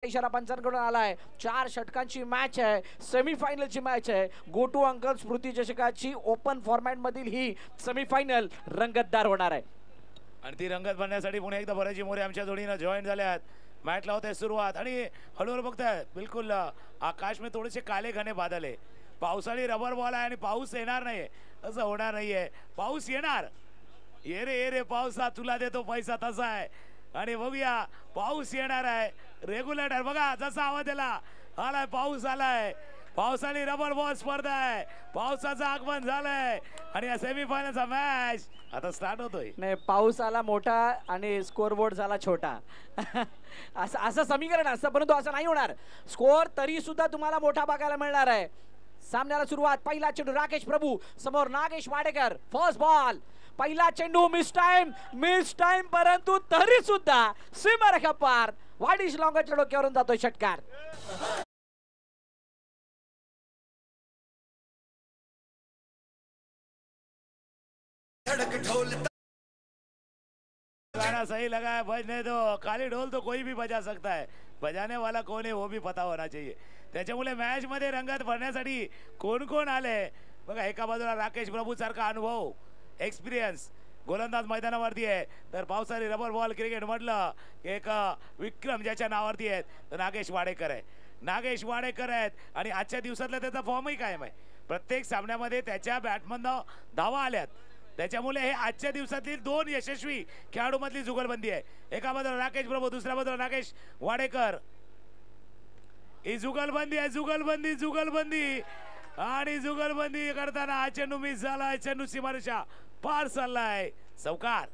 इशारा पंचांकडून आलाय। 4 षटकांची मॅच आहे, सेमीफायनलची मॅच आहे। गो टू अंकल स्मृती चषकाची ओपन फॉर्मॅट मधील ही सेमीफायनल रंगतदार होणार आहे आणि ती रंगत बनण्यासाठी पुन्हा एकदा भराजी मोरे आमच्या जोडीनं जॉईन झाल्यात। मॅच लावत आहे सुरुवात आणि हळूहळू बघताय बिलकुल आकाश में थोडेसे काले घने बादल आहे। पावसाळी रबर बॉल आहे आणि पाऊस येणार नाही असं होणार नाहीये, पाऊस येणार। ये रे पावसा तुला देतो पैसा तसा आहे आणि बघूया पाऊस येणार आहे रेग्युलेटर बघा जसा आवाज दिला आलाय पाऊस आलाय। पावसाळी रबर बॉल स्पर्धा आहे, पावसाचं आगमन झालंय आणि या सेमीफायनलचा मॅच आता स्टार्ट होतोय। नाही पाऊस आला मोठा आणि स्कोर बोर्ड झाला छोटा असं समीकरण असतं, परंतु असं नाही होणार। स्कोर तरी सुद्धा तुम्हाला मोठा बघायला मिळणार आहे। सामन्याला सुरुवात, पहिला चेंडू राकेश प्रभू समोर नागेश वाडेकर। फर्स्ट बॉल, पहिला चेंडू मिस टाइम परंतु तरी सुद्धा सीमारेखा पार। वाडीश लॉंगच्या डोक्यावरून जातोय षटकार। गाना सही लगा है, बजने दो। खाली ढोल तो कोई भी बजा सकता है, बजाने वाला कौन है वो भी पता होना चाहिए। त्याच्यामुळे मॅच मध्ये रंगत भरण्यासाठी कोण कोण आले बघा। एका बाजूला राकेश प्रभू सारखा अनुभव एक्सपिरियन्स गोलंदाज मैदानावरती आहे, तर पावसाळी रबर बॉल क्रिकेट म्हटलं एक विक्रम ज्याच्या नावावरती आहेत तर नागेश वाडेकर आहे। नागेश वाडेकर आहेत आणि आजच्या दिवसातला त्याचा फॉर्मही कायम आहे। प्रत्येक सामन्यामध्ये त्याच्या बॅटमधनं धावा आल्यात, त्याच्यामुळे हे आजच्या दिवसातील 2 यशस्वी खेळाडूमधली जुगलबंदी आहे। एका बाजूला राकेश प्रभू, दुसऱ्या बाजूला नागेश वाडेकर। ही जुगलबंदी आहे, जुगलबंदी आणि जुगलबंदी करताना हा चेंडू मिस झालाय। चेंडू सीमारेषा पार चाललाय, चौकार।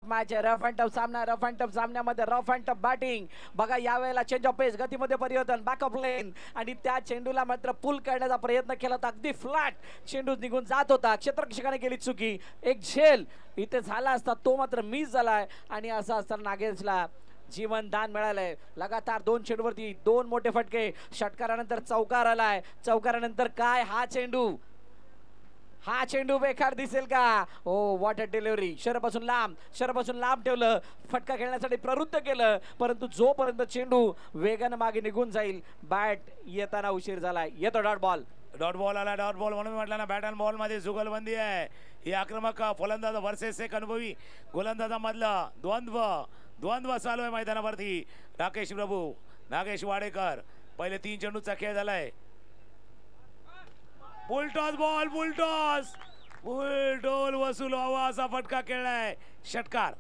मॅच रफ अँड टफ सामना, रफ अँड टफ सामन्यामध्ये रफ अँड टफ बॅटिंग बघा। यावेळेला चेंज ऑफ पेस, गतीमध्ये परिवर्तन, बॅकअप लेन आणि त्या चेंडूला मात्र पुल करण्याचा प्रयत्न केला तर अगदी फ्लॅट चेंडू निघून जात होता। क्षेत्ररक्षकाने केली चुकी, एक झेल इथे झाला असता तो मात्र मिस झालाय आणि असं असताना नागेशला जीवनदान मिळालंय। लगातार 2 चेंडूवरती 2 मोठे फटके, षटकारानंतर चौकार आलाय। चौकारानंतर काय हा चेंडू बेकार दिसेल का? ओ व्हॉट अ डिलिव्हरी। शरपासून लांब ठेवलं, फटका खेळण्यासाठी प्रवृत्त केलं, परंतु जोपर्यंत चेंडू वेगानं मागे निघून जाईल बॅट येताना उशीर झालाय। येतो डॉट बॉल आला। डॉट बॉल म्हणून म्हटलं ना, बॅट अँड बॉल मध्ये जुगलबंदी आहे। ही आक्रमक फलंदाज वर्सेस एक अनुभवी गोलंदाजामधला द्वंद्व चालू आहे मैदानावरती। राकेश प्रभू, नागेश वाडेकर। पहिले 3 चेंडूचा खेळ झालाय। बुलटॉस बॉल, बुलटोल वसूल व्हावा असा फटका खेळलाय, षटकार।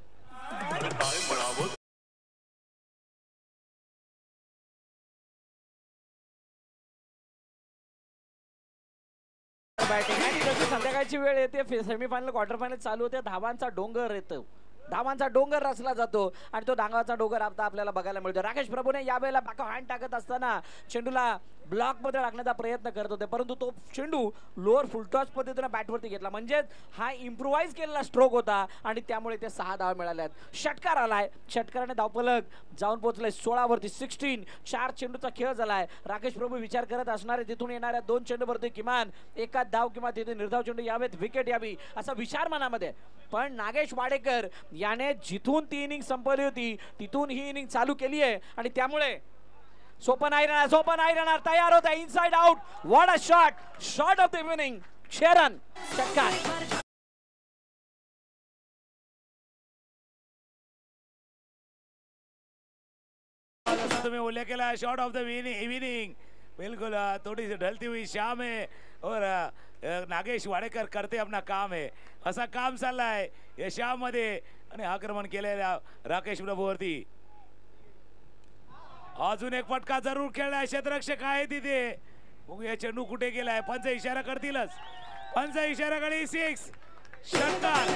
बॅटिंग आणि जशी संध्याकाळची वेळ येते, सेमीफायनल क्वार्टर फायनल चालू होते, धावांचा डोंगर येतो, धावांचा डोंगर रचला जातो आणि तो धावांचा डोंगर आता आपल्याला बघायला मिळतो। राकेश प्रभूने यावेळेला बॅकअप हँड टाकत असताना चेंडूला ब्लॉक मध्ये टाकण्याचा प्रयत्न करत होते, परंतु तो चेंडू लोअर फुलटॉस पद्धतीने बॅटवरती घेतला, म्हणजे हा इम्प्रोवाइज केलेला स्ट्रोक होता आणि त्यामुळे ते 6 धावा मिळाल्यात। षटकार आलाय, षटकाराने धावफलक जाऊन पोहोचलाय 16 वरती। 16 4 चेंडूचा खेळ झालाय। राकेश प्रभू विचार करत असणारे तिथून येणाऱ्या 2 चेंडूवरती किमान एकाच धाव किंवा तिथे निर्धाव चेंडू यावेत, विकेट यावी असा विचार मनामध्ये। पण नागेश वाडेकर याने जिथून ती इनिंग संपवली होती तिथून ही इनिंग चालू केली आहे आणि त्यामुळे सोपन आयरन तयार होता। Inside out, what a shot of the evening, शेरन षटकार। तुम्ही उल्लेख केला शॉट ऑफ द इव्हनिंग, बिल्कुल थोड़ी सी ढलती हुई शाम है और नागेश वाडेकर करते अपना काम है असा काम चाललाय या शाम मध्ये आणि आक्रमण केलेल्या राकेश प्रभूवरती। अजून एक फटका जरूर खेळलाय, क्षेत्ररक्षक आहे तिथे, बघूया चेंडू कुठे गेलाय। पंच इशारा करतीलच, पंच इशाराकडे 6 षटकार।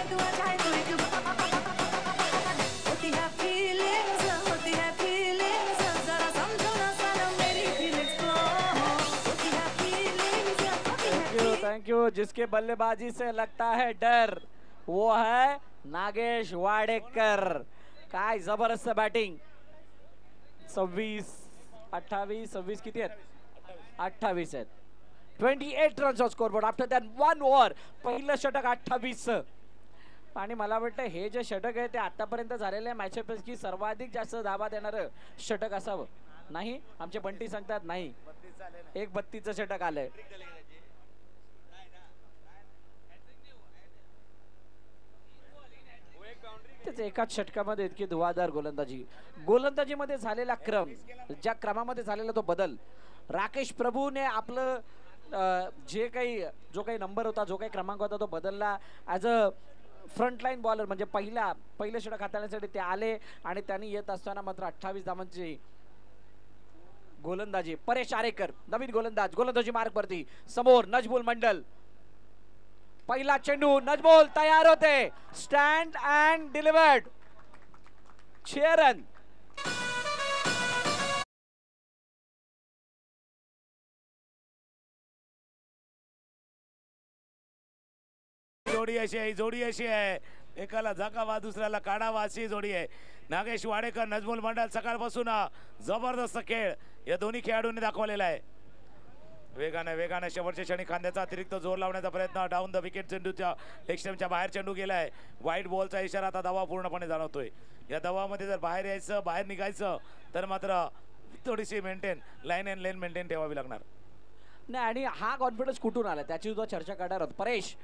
Thank you. जिसके बल्लेबाजी से लगता है डर वो है नागेश वाडेकर। काय जबरदस्त बॅटिंग। 26 28 26 किती आहेत? 28 आहेत. 28 runs scoreboard after that 1 over. पहिलं षटक 28. आणि मला वाटतं हे जे षटक आहे ते आतापर्यंत झालेल्या मॅचपैकी सर्वाधिक जास्त धाबा देणारं षटक असावं. नाही, आमचे बंटी सांगतात नाही, 1:32चं षटक आलंय. तेच एकाच षटकामध्ये इतकी धुवाधार गोलंदाजीमध्ये झालेला क्रम, ज्या क्रमामध्ये झालेला तो बदल, राकेश प्रभूने आपलं जो काही नंबर होता, जो काही क्रमांक होता तो बदलला. ॲज अ फ्रंटलाईन बॉलर म्हणजे पहिलं षटक हाताळण्यासाठी ते आले आणि त्यांनी येत असताना मात्र 28 धावांची गोलंदाजी. परेश आरेकर नवीन गोलंदाजी मार्गवरती. समोर नजमुल मंडल. पहिला चेंडू, नजमुल तयार होते. Stand and delivered. 6 रन. जोडी अशी आहे, एकाला झाकावा दुसऱ्याला काढावा अशी जोडी आहे. नागेश वाडेकर, नजमुल मंडल सकाळपासून जबरदस्त खेळ या दोन्ही खेळाडूंनी दाखवलेला आहे. वेगाने शेवटच्या क्षणी खांद्याचा अतिरिक्त जोर लावण्याचा प्रयत्न. डाऊन द विकेट, चेंडूच्या लेगस्टम्पच्या बाहेर चेंडू गेलाय. वाईट बॉलचा इशारा. आता धावा पूर्णपणे जाणवतोय. या धावामध्ये जर बाहेर यायचं, बाहेर निघायचं तर मात्र थोडीशी लाईन अँड लेन मेंटेन ठेवावी लागणार. नाही, आणि हा कॉन्फिडन्स कुठून आला त्याची सुद्धा चर्चा करणार आहोत. परेश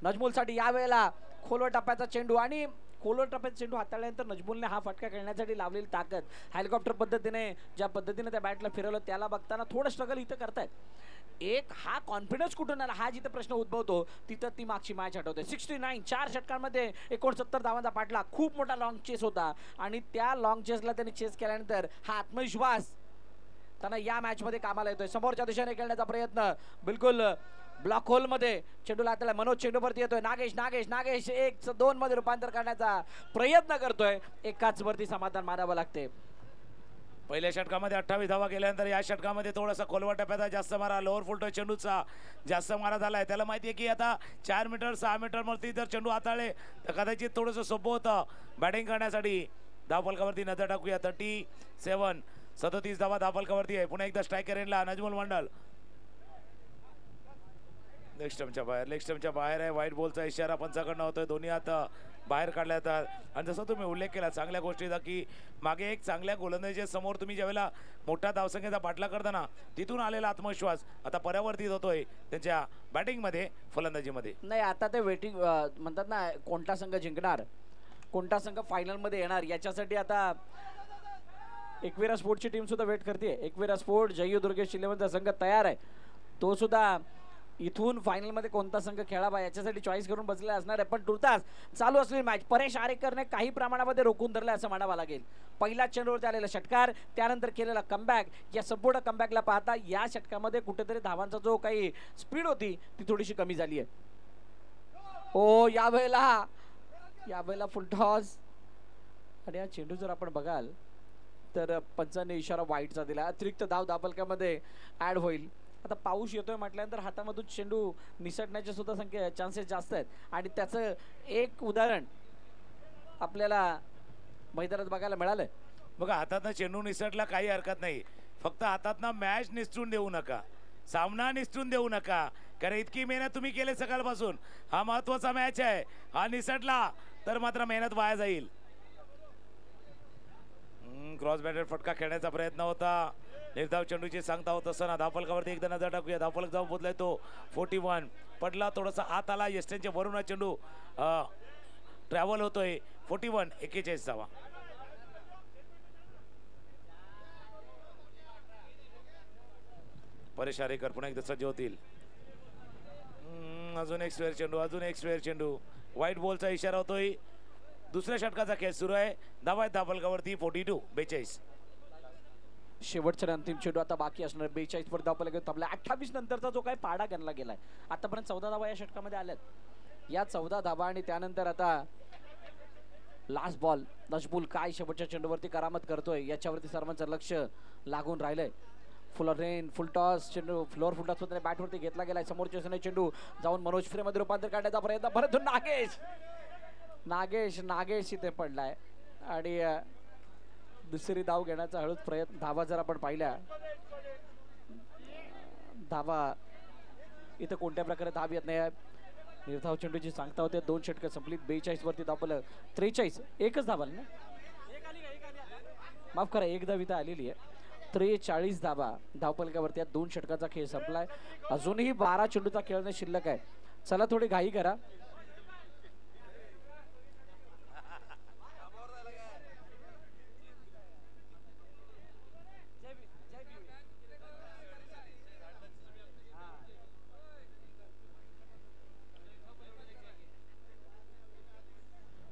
नजमुलसाठी यावेळेला खोलवर टप्प्याचा चेंडू, आणि खोलवर टप्प्याचा चेंडू हाताळल्यानंतर नजमुलने हा फटका खेळण्यासाठी लावलेली ताकद, हेलिकॉप्टर पद्धतीने ज्या पद्धतीने त्या बॅटला फिरवलं त्याला बघताना थोडं स्ट्रगल इथं करतायत. एक हा कॉन्फिडन्स कुठून आला हा जिथं प्रश्न उद्भवतो तिथं ती मागची मॅच आठवते. 69 4 षटकांमध्ये 69 धावांचा पाठला. खूप मोठा लॉंग चेस होता आणि त्या लॉंग चेसला त्यांनी चेस केल्यानंतर हा आत्मविश्वास त्यांना या मॅच मध्ये कामाला येतोय. समोरच्या दिशेने खेळण्याचा प्रयत्न, बिलकुल ब्लॉक होल मध्ये चेंडूला हाताला. मनोज चेंडूवरती येतोय. नागेश 1-2 मध्ये रूपांतर करण्याचा प्रयत्न करतोय. एकाच वरती समाधान मानावं लागते. पहिल्या षटकामध्ये 28 धावा केल्यानंतर या षटकामध्ये थोडासा खोलवा टप्प्याचा जास्त मारा, लोअर फुलटॉस चेंडूचा जास्त मारा झालाय. त्याला माहिती आहे की आता 4 मीटर 6 मीटर वरती जर चेंडू हाताळले तर कदाचित थोडंसं सोपं होतं बॅटिंग करण्यासाठी. धावफलकावरती नजर टाकूया. 37 धावा धावफलकावरती आहे. पुन्हा एकदा स्ट्रायकर एंडला नजमुल मंडल. लेग स्टम्पच्या बाहेर आहे. व्हाईट बॉलचा इशारा पंचाकडनं होतोय. दोन्ही आता बाहेर काढल्या जातात. आणि जसं तुम्ही उल्लेख केला चांगल्या गोष्टीचा की मागे एक चांगल्या गोलंदाजीच्या समोर तुम्ही ज्यावेळेला मोठ्या धावसंख्येचा पाठला करताना तिथून आलेला आत्मविश्वास आता परावर्तित होतोय त्यांच्या बॅटिंगमध्ये, फलंदाजीमध्ये. नाही, आता ते वेटिंग म्हणतात ना, कोणता संघ जिंकणार, कोणता संघ फायनल मध्ये येणार याच्यासाठी आता एकविरा स्पोर्टची टीम सुद्धा वेट करते. एकविरा स्पोर्ट जय्यू दुर्गेश 11चा संघ तयार आहे. तो सुद्धा इथून फायनल मध्ये कोणता संघ खेळावा याच्यासाठी चॉईस करून बसलेला असणार आहे. पण तुर्तास चालू असलेली मॅच परेश आरेकरने काही प्रमाणामध्ये रोखून धरले असं म्हणावं लागेल. पहिल्या चेंडूवरती आलेला षटकार, त्यानंतर केलेला कमबॅक, या संपूर्ण कमबॅकला पाहता या षटकामध्ये कुठेतरी धावांचा जो काही स्पीड होती ती थोडीशी कमी झाली आहे. ओ यावेळेला फुल टॉस. आणि या चेंडू जर आपण बघाल तर पंचांनी इशारा वाईटचा दिला. अतिरिक्त धाव धावफलकामध्ये ऍड होईल. आता पाऊस येतोय म्हटल्यानंतर हातामधून चेंडू निसटण्याचे सुद्धा चान्सेस जास्त आहेत. आणि त्याचं एक उदाहरण आपल्याला मैदानात बघायला मिळालंय. बघा, हातातनं चेंडू निसटला काही हरकत नाही, फक्त हातातनं मॅच निसटून देऊ नका, सामना निसटून देऊ नका. कारण इतकी मेहनत तुम्ही केली सकाळपासून. हा महत्वाचा मॅच आहे. हा निसटला तर मात्र मेहनत वाया जाईल. क्रॉस बॅटेड फटका खेळण्याचा प्रयत्न होता. निर्धाव चेंडूची सांगता होत असताना धावफलकावरती एकदा नजर टाकूया. धावफलक जाऊन पोहोचलाय तो 41 पडला, थोडासा आत आला. यस्टनच्या वरून चेंडू ट्रॅव्हल होतोय. 41 41 धावा. परेश आरेकर पुन्हा एकदा सज्ज होतील. अजून एक स्क्वेअर चेंडू, व्हाईट बॉलचा इशारा होतोय. दुसऱ्या षटकाचा खेळ सुरू आहे. धावा धावफलकावरती 42 42. शेवटचा अंतिम चेंडू आता बाकी असणार. 42 वर धावफलक थांबला. 28 नंतरचा जो काही पाडा गणला गेलाय, आतापर्यंत 14 धावा या षटकामध्ये आल्यात. या 14 धावा आणि त्यानंतर आता लास्ट बॉल. नजमुल काय शेवटच्या चेंडूवरती करामत करतोय याच्यावरती सर्वांचं लक्ष लागून राहिलंय. फुल टॉस चेंडू, फ्लोअर फुल टॉस मध्ये बॅटवरती घेतला गेलाय. समोरच्या चेंडू जाऊन मनोज फ्रेमध्ये रूपांतर करण्याचा प्रयत्न. परंतु नागेश इथे पडलाय आणि दुसरी धाव घेण्याचा हळूच प्रयत्न. धावा जर आपण पाहिल्या धावा इथं कोणत्या प्रकारे धाव येत नाही. निर्धाव चेंडूची सांगता होते 2 षटकं संपलीत. 42 वरती धावलं 43 एकच धावाल ना, माफ करा, एक धाव इथं आलेली आहे. 43 धावा धावपलकावरती 2 षटकाचा खेळ संपलाय. अजूनही 12 चेंडूचा खेळणे शिल्लक आहे. चला थोडी घाई करा.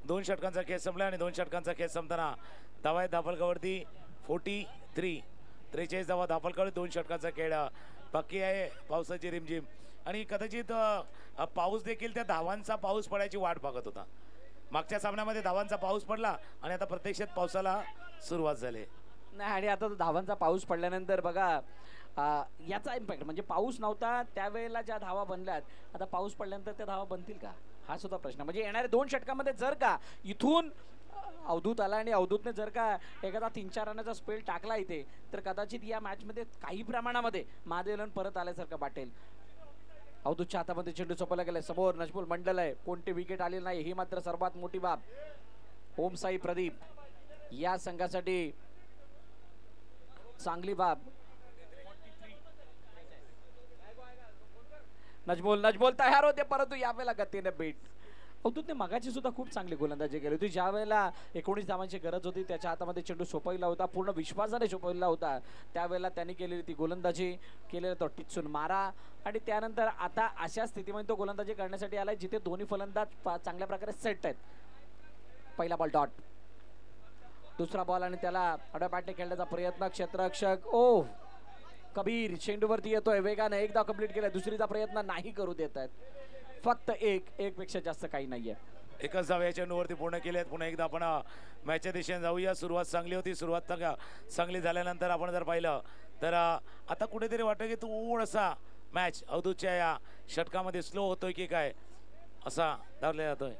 दोन षटकांचा खेळ संपला आणि 2 षटकांचा खेळ संपताना धावा आहेत धावपलकावरती 43. 43 धावा धावपलकावर 2 षटकांचा खेळ बाकी आहे. पावसाची रिमझिम आणि कदाचित पाऊस देखील त्या धावांचा पाऊस पडायची वाट बघत होता. मागच्या सामन्यामध्ये धावांचा पाऊस पडला आणि आता प्रत्यक्षात पावसाला सुरुवात झाली नाही. आणि आता तो धावांचा पाऊस पडल्यानंतर बघा याचा इम्पॅक्ट म्हणजे पाऊस नव्हता त्यावेळेला ज्या धावा बनल्यात, आता पाऊस पडल्यानंतर त्या धावा बनतील का हा सुद्धा प्रश्न. म्हणजे येणाऱ्या 2 षटकामध्ये जर का इथून अवधूत आला आणि अवधूतने जर का एखादा 3-4 रनाचा स्पेल टाकला इथे, तर कदाचित या मॅचमध्ये काही प्रमाणामध्ये महादेवलन परत आल्यासारखं वाटेल. अवधूतच्या हातामध्ये चेंडू सोपवला गेलाय. समोर नजमुल मंडल आहे. कोणते विकेट आले नाही ही मात्र सर्वात मोठी बाब. ओम साई प्रदीप या संघासाठी चांगली बाब. नजमोल तयार होते परंतु यावेळेला गतीने बीट. अवधूतने मगाची सुद्धा खूप चांगली गोलंदाजी केली होती. ज्या वेळेला 19 धावांची गरज होती त्याच्या हातामध्ये चेंडू सोपविला होता, पूर्ण विश्वासाने सोपविला होता, त्यावेळेला त्यांनी केलेली ती गोलंदाजी, केलेला तो टिचून मारा. आणि त्यानंतर आता अशा स्थितीमध्ये तो गोलंदाजी करण्यासाठी आलाय जिथे दोन्ही फलंदाज चांगल्या प्रकारे सेट आहेत. पहिला बॉल डॉट, दुसरा बॉल आणि त्याला आडव्या बॅटने खेळण्याचा प्रयत्न. क्षेत्ररक्षक कबीर चेंडूवरती येतोय वेगाने. एकदा कंप्लीट केलाय, दुसरीचा प्रयत्न नाही करू देत आहेत. फक्त एक पेक्षा जास्त काही नाहीये. एकच धाव या चेंडूवरती पूर्ण केले आहेत. पुन्हा एकदा आपण मॅचच्या दिशेने जाऊया. सुरुवात चांगली होती. सुरुवात चांगली झाल्यानंतर आपण जर पाहिलं तर आता कुठेतरी वाटतं की थोडासा मॅच अवधूतच्या या षटकामध्ये स्लो होतोय की काय असा धावला जातोय.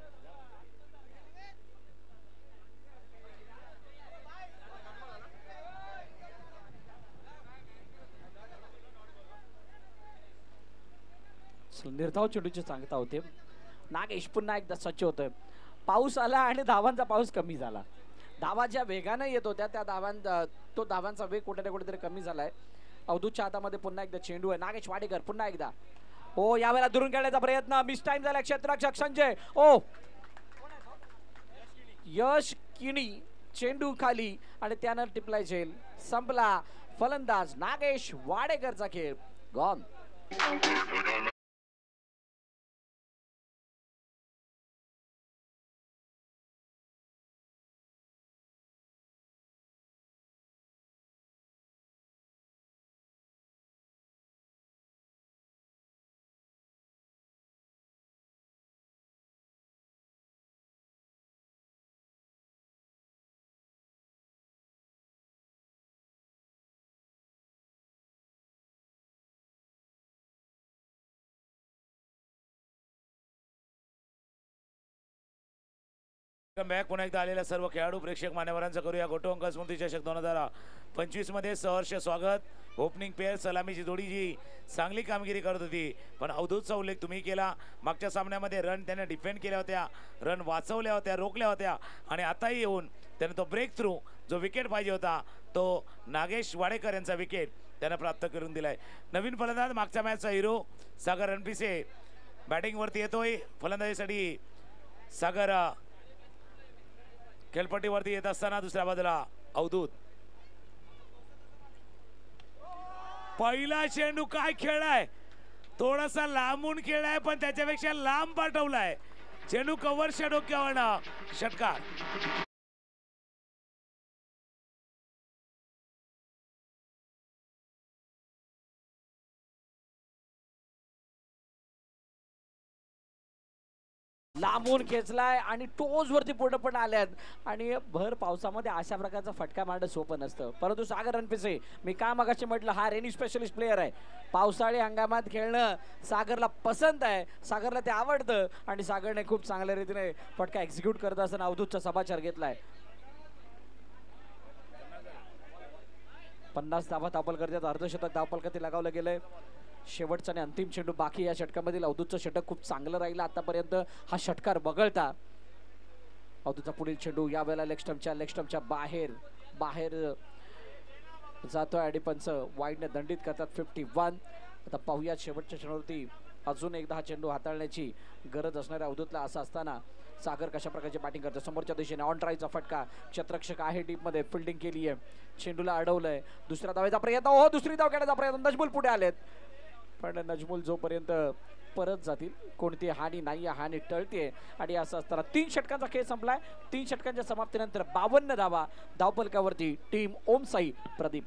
निर्धाव चेंडूची सांगता होते. नागेश पुन्हा एकदा सज्ज होतोय. पाऊस आला आणि धावांचा पाऊस कमी झाला. धावा ज्या वेगाने येत होत्या त्या धावांचा वेग कुठे ना कुठेतरी कमी झालाय. अवधूतच्या हातामध्ये पुन्हा एकदा चेंडू आहे. नागेश वाडेकर पुन्हा एकदा यावेळेला दुरून खेळण्याचा प्रयत्न. मिस टाइम झाला. क्षेत्ररक्षक संजय यश किणी चेंडू खाली आणि त्यानं टिपलाय झेल. संपला. फलंदाज नागेश वाडेकरचा खेळ गॉन. बॅक पुन्हा एकदा आलेल्या सर्व खेळाडू प्रेक्षक मान्यवरांचं करूया गोटो अंक स्मृती चषक 2025 मध्ये सहर्ष स्वागत. ओपनिंग पेअर सलामीची जोडी जी चांगली कामगिरी करत होती, पण अवधूतचा उल्लेख तुम्ही केला. मागच्या सामन्यामध्ये रन त्याने डिफेंड केल्या होत्या, रन वाचवल्या होत्या, रोखल्या होत्या आणि आताही येऊन त्याने तो ब्रेक थ्रू जो विकेट पाहिजे होता तो नागेश वाडेकर यांचा विकेट त्याने प्राप्त करून दिलाय. नवीन फलंदाज मागच्या मॅचचा हिरो सागर रणपिसे बॅटिंग वरती येतोय. फलंदाजीसाठी सागर खेळपट्टीवरती येत असताना दुसऱ्या बाजूला अवधूत. पहिला चेंडू काय खेळलाय, थोडासा लांबून खेळलाय पण त्याच्यापेक्षा लांब पाठवलाय. चेंडू कव्हरच्या डोक्यावर षटकार. लांबून खेचलाय आणि टोज वरती पूर्ण पण आल्यात आणि भर पावसामध्ये अशा प्रकारचा फटका मारणं सोपं नसतं. परंतु सागर रणपिसे मी का मगाशी म्हटलं हा रेनी स्पेशलिस्ट प्लेअर आहे. पावसाळी हंगामात खेळणं सागरला पसंत आहे, सागरला ते आवडतं आणि सागरने खूप चांगल्या रीतीने फटका एक्झिक्यूट करत असताना अवधूतचा समाचार घेतलाय. 50 धावा धावपल करतात. अर्धशतक धावपलकाती लगावलं गेलंय. शेवटचा आणि अंतिम चेंडू बाकी. या षटकामधील अवधूतचं षटक खूप चांगलं राहिलं आतापर्यंत. हा षटकार वगळता अवधूतचा पुढील चेंडू यावेळेला लेग स्टंपच्या बाहेर जातोय आणि पंच वाईडने दंडित करतात. 51. आता पाहूयात शेवटच्या चेंडूवरती अजून एकदा हा चेंडू हाताळण्याची गरज असणाऱ्या अवधूतला. असं असताना सागर कशा प्रकारची बॅटिंग करतो. समोरच्या दिशेने ऑन ट्रायचा फटका. क्षेत्ररक्षक आहे डीप मध्ये. फिल्डिंग केली आहे. चेंडूला अडवलंय. दुसऱ्या धावेचा प्रयत्न. हो, दुसरी धाव घेण्याचा प्रयत्न. नजमुल पुढे आलेत पण नजमुल जोपर्यंत परत जातील कोणती हानी नाही. हानी टळते आणि असं असताना 3 षटकांचा खेळ संपलाय. 3 षटकांच्या समाप्तीनंतर 52 धावा धावफलकावरती टीम ओम साई प्रदीप.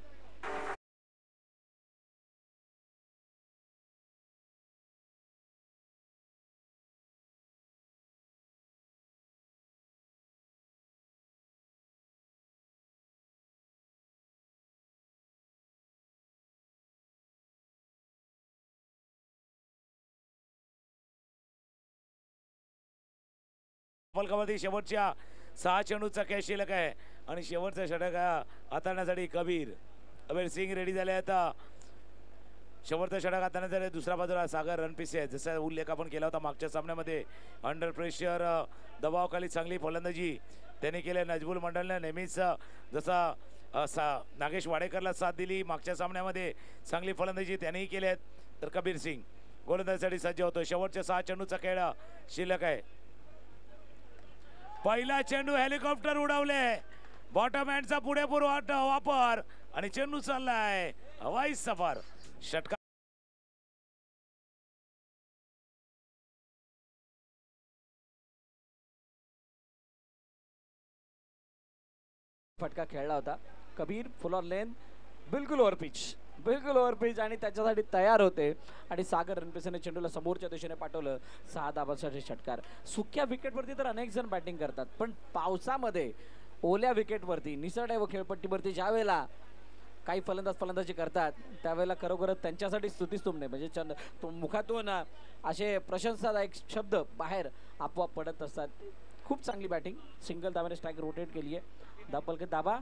फलकावरती शेवटच्या 6 चेंडूचा कॅच शिल्लक आहे आणि शेवटचा षटक हाताळण्यासाठी कबीर सिंग रेडी झाले. आता शेवटचा षटक हाताळण्यासाठी दुसऱ्या बाजूला सागर रणपिसे आहे. जसा उल्लेख आपण केला होता मागच्या सामन्यामध्ये. अंडर प्रेशर दबावाखाली चांगली फलंदाजी त्यांनी केली. नजमुल मंडलने नेहमीच जसा नागेश वाडेकरला साथ दिली मागच्या सामन्यामध्ये चांगली फलंदाजी त्यांनीही केली आहे. तर कबीर सिंग गोलंदाजीसाठी सज्ज होतो. शेवटच्या 6 चेंडूचा खेळ शिल्लक आहे. पहिला चेंडू हेलिकॉप्टर उडवले. बॉटम हँडचा पुरेपूर वापर आणि चेंडू चाललाय हवाई सफर. षटकार फटका खेळला होता. कबीर फुल ऑन लेन बिलकुल ओव्हर पिच आणि त्याच्यासाठी तयार होते आणि सागर रणपिसेने चेंडूला समोरच्या दिशेने पाठवलं. 6 धावांसाठी षटकार. सुक्या विकेटवरती तर अनेक जण बॅटिंग करतात पण पावसामध्ये ओल्या विकेटवरती निसरड्या व खेळपट्टीवरती ज्या वेळेला काही फलंदाजी करतात त्यावेळेला खरोखरच त्यांच्यासाठी स्तुतिस्तुम्ने म्हणजे मुखातून असे प्रशंसादायक शब्द बाहेर आपोआप पडत असतात. खूप चांगली बॅटिंग. सिंगल धावाने स्ट्राईक रोटेट केली आहे. धावफलक दाबा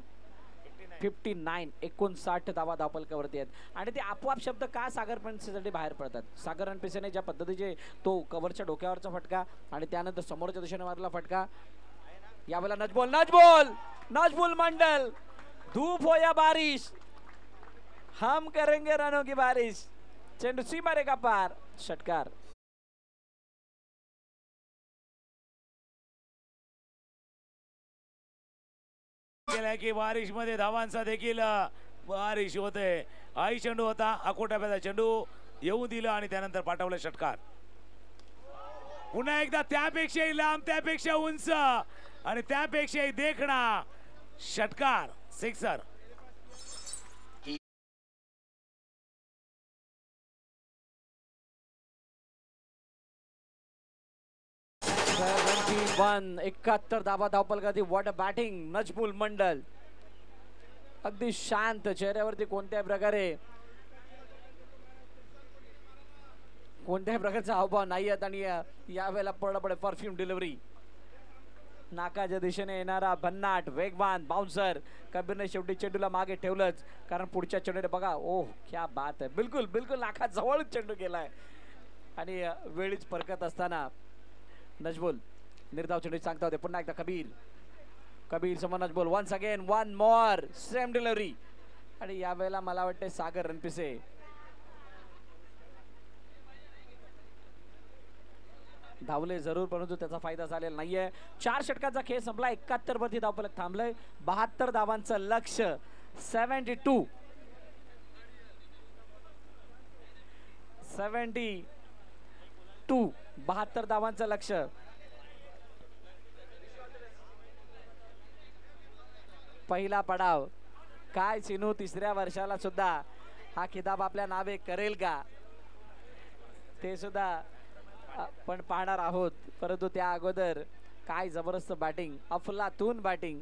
59. 59 धावा धावफलकावरती आहेत आणि ते आपोआप शब्द का सागर रणपिसेसाठी बाहेर पडतात. सागर रणपिसेने ज्या पद्धतीचे तो कव्हरच्या डोक्यावरचा फटका आणि त्यानंतर समोरच्या दिशेने मारला फटका. यावेळेला नजमुल मंडल. धूप हो या बारिश हम करेंगे रनों की बारिश. चेंडू सीमा रेखा पार. षटकार. केलाय की बारिश मध्ये धावांचा देखील बारिश होते. आई चेंडू होता. आकोटाप्याचा चेंडू येऊ दिलं आणि त्यानंतर पाठवलं षटकार. पुन्हा एकदा त्यापेक्षाही लांब त्यापेक्षा उंच आणि त्यापेक्षाही देखणा षटकार. सिक्सर. 71 धावा धावफलकावरती. What a batting. Najmul Mandal अगदी शांत. चेहऱ्यावरती कोणत्याही प्रकारचा हावभाव नाही आहेत आणि यावेळेला पडे परफ्यूम डिलिव्हरी. नाकाच्या दिशेने येणारा भन्नाट वेगवान बाउन्सर. कबीरने शेवटी चेंडूला मागे ठेवलंच कारण पुढच्या चेंडूने बघा ओह क्या बात आहे. बिलकुल नाका जवळ चेंडू गेलाय आणि वेळीच परकत असताना नजमुल निर्धाव चेंडू सांगता होते. पुन्हा एकदा कबीर समोर Najmul. Once again one more same delivery आणि यावेळेला मला वाटते सागर रणपिसे धावले जरूर परंतु त्याचा फायदा झालेला नाहीये. 4 षटकांचा खेळ संपला. 71 वरती धावफलक थांबलंय. 72 धावांचं लक्ष. 72 72 धावांचं लक्ष. पहिला पडाव. काय सिनू 3ऱ्या वर्षाला सुद्धा हा खिताब आपल्या नावे करेल का ते सुद्धा पण पाहणार आहोत. परंतु त्या अगोदर काय जबरदस्त बॅटिंग. अफलातून बॅटिंग.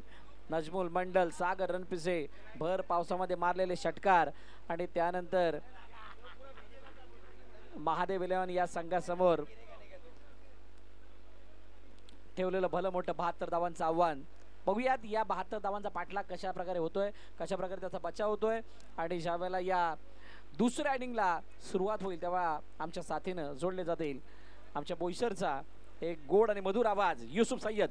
नजमुल मंडल सागर रणपिसे भर पावसामध्ये मारलेले षटकार आणि त्यानंतर महादेव 11 या संघासमोर ठेवलेलं भलं मोठं 72 धावांचं आव्हान. बघूयात या 72 धावांचा पाठलाग कशा प्रकारे होतोय, कशा प्रकारे त्याचा बचाव होतोय आणि ज्या वेळेला या दुसऱ्या इनिंगला सुरुवात होईल तेव्हा आमच्या साथीनं जोडले जातील आमच्या बोईसरचा एक गोड आणि मधुर आवाज युसुफ सय्यद.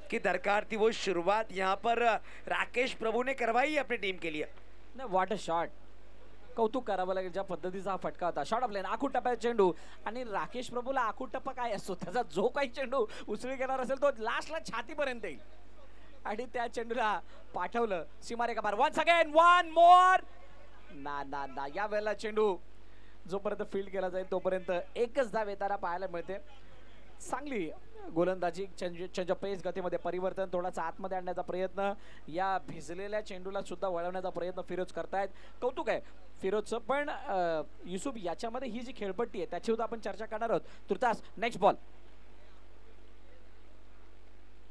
की दरकार थी वो शुरुआत यहाँ पर राकेश प्रभू ने करवाई अपनी टीम के लिए. नाही व्हॉट अ शॉट. कौतुक करावं लागेल ज्या पद्धतीचा हा फटका होता. शॉट ऑफ लेन आखूड टप्प्याचा चेंडू आणि राकेश प्रभूला आखूड टप्पा काय असतो त्याचा जो काही चेंडू उचली घेणार असेल तो लास्टला छातीपर्यंत येईल आणि त्या चेंडूला पाठवलं सीमारेखा पार. Once again one more. ना ना ना या वेळेला चेंडू जोपर्यंत फील्ड केला जाईल तोपर्यंत एकच धाव येताना पाहायला मिळते. चांगली गोलंदाजी चेंज ऑफ पेस गतीमध्ये परिवर्तन थोडासा आतमध्ये आणण्याचा प्रयत्न या भिजलेल्या चेंडूला सुद्धा वळवण्याचा प्रयत्न फिरोज करतायत. कौतुक आहे फिरोजचं. पण युसुफ याच्यामध्ये ही जी खेळपट्टी आहे त्याची सुद्धा आपण चर्चा करणार आहोत. तुर्तास नेक्स्ट बॉल.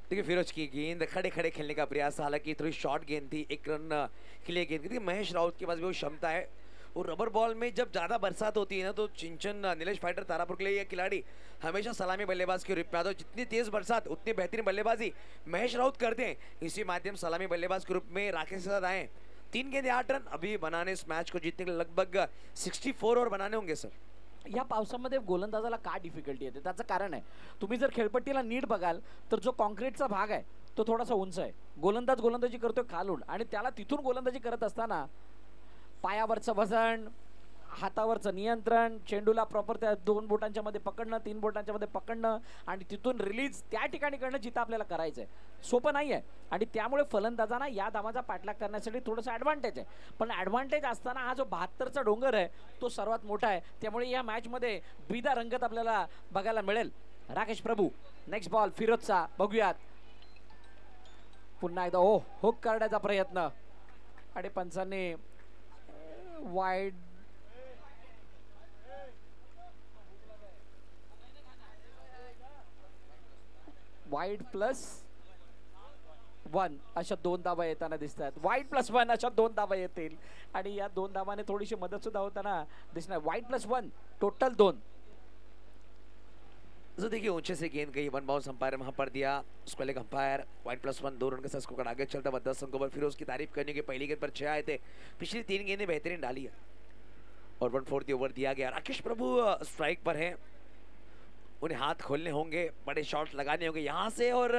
देखिए फिरोज की गेंद खड़े खड़े खेलने का प्रयास, हालांकि थोड़ी शॉर्ट गेंद थी, एक रन के लिए गेंद थी. महेश राउत के पास भी वो क्षमता है, और रबर बॉल में जब ज्यादा बरसात होती है ना तो चिंचन नीलेश फाइटर तारापुर के लिए ये खिलाड़ी हमेशा सलामी बल्लेबाज के रूप में आता है। जितनी तेज बरसात उतनी बेहतरीन बल्लेबाजी महेश राउत करते हैं। इसी माध्यम सलामी बल्लेबाज के रूप में राकेश के साथ आए। 3 गेंदे 8 रन अभी बनाने इस मैच को जीतने के लिए लगभग 64 ओव्हर बनाने होंगे सर। या पावसामध्ये गोलंदाजाला का डिफिकल्टी येते त्याचं कारण आहे, तुम्ही जर खेळपट्टीला नीट बघाल तर जो कॉन्क्रीटचा भाग आहे तो थोडासा उंच आहे. गोलंदाजी करतोय खालून आणि त्याला तिथून गोलंदाजी करत असताना पायावरचं वजन, हातावरचं नियंत्रण, चेंडूला प्रॉपर त्या 2 बोटांच्या मध्ये पकडणं, 3 बोटांच्या मध्ये पकडणं आणि तिथून रिलीज त्या ठिकाणी करणं जिथं आपल्याला करायचंय सोपं नाही आहे. आणि त्यामुळे फलंदाजांना या धावांचा पाठलाग करण्यासाठी थोडंसं ॲडव्हान्टेज आहे. पण ॲडव्हान्टेज असताना हा जो 72चा डोंगर आहे तो सर्वात मोठा आहे. त्यामुळे या मॅचमध्ये द्विधा रंगत आपल्याला बघायला मिळेल. राकेश प्रभू नेक्स्ट बॉल फिरोजचा बघूयात. पुन्हा एकदा हुक करण्याचा प्रयत्न आणि पंचांनी वाईड +1 अशा 2 धावा येताना दिसत आहेत. +1 अशा 2 धावा येतील आणि या 2 धावाने थोडीशी मदत सुद्धा होताना दिसणार. +1 टोटल 2. तो देखिए ऊंचे से गेंद गई, 1 बाउंस अंपायर वहां पर दिया, उसको लेकर अंपायर +1 2 रन के साथ स्कोर आगे चलता हुआ 10 अंकों पर। फिरोज की तारीफ करने के पहली गेंद पर 6 आए थे, पिछली 3 गेंदें बेहतरीन डाली है और 1/4 ओवर दिया गया। राकेश प्रभु स्ट्राइक पर है, उन्हें हाथ खोलने होंगे, बड़े शॉट्स लगाने होंगे यहाँ से और